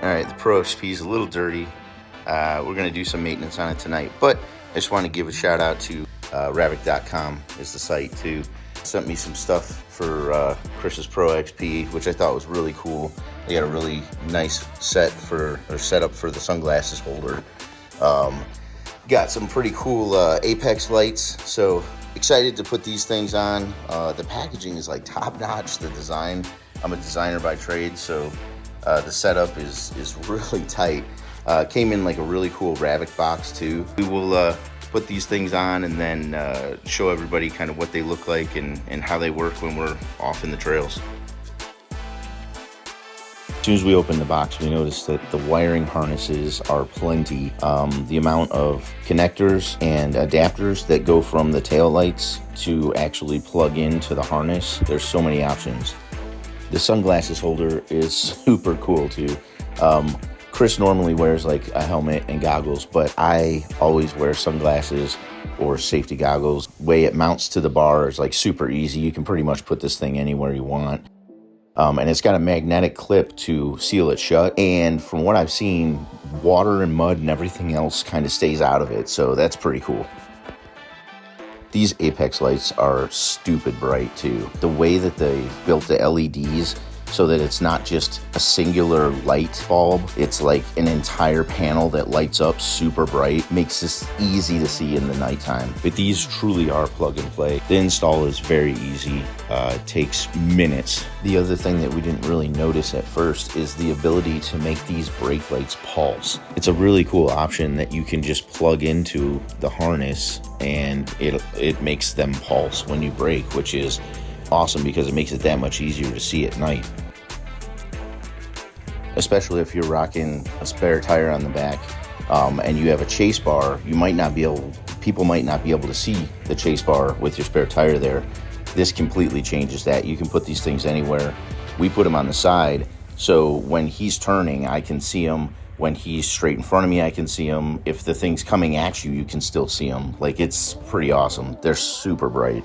All right, the Pro XP is a little dirty. We're going to do some maintenance on it tonight, but I just want to give a shout out to Ravek.com is the site too. Sent me some stuff for Chris's Pro XP, which I thought was really cool. They got a really nice setup for the sunglasses holder. Got some pretty cool Apex lights, so excited to put these things on. The packaging is like top notch, the design. I'm a designer by trade, so the setup is really tight. Came in like a really cool Ravek box too. We will put these things on and then show everybody kind of what they look like and how they work when we're off in the trails. As soon as we open the box, we notice that the wiring harnesses are plenty. The amount of connectors and adapters that go from the tail lights to actually plug into the harness, there's so many options. The sunglasses holder is super cool too. Chris normally wears like a helmet and goggles, but I always wear sunglasses or safety goggles. The way it mounts to the bar is like super easy. You can pretty much put this thing anywhere you want. And it's got a magnetic clip to seal it shut. And from what I've seen, water and mud and everything else kind of stays out of it. So that's pretty cool. These Apex lights are stupid bright too. The way that they built the LEDs so that it's not just a singular light bulb, it's like an entire panel that lights up super bright, makes this easy to see in the nighttime. But these truly are plug and play. The install is very easy, it takes minutes. The other thing that we didn't really notice at first is the ability to make these brake lights pulse. It's a really cool option that you can just plug into the harness and it makes them pulse when you brake, which is awesome because it makes it that much easier to see at night. Especially if you're rocking a spare tire on the back and you have a chase bar, people might not be able to see the chase bar with your spare tire there. This completely changes that. You can put these things anywhere. We put them on the side, so when he's turning, I can see him. When he's straight in front of me, I can see him. If the thing's coming at you, you can still see him. Like, it's pretty awesome. They're super bright.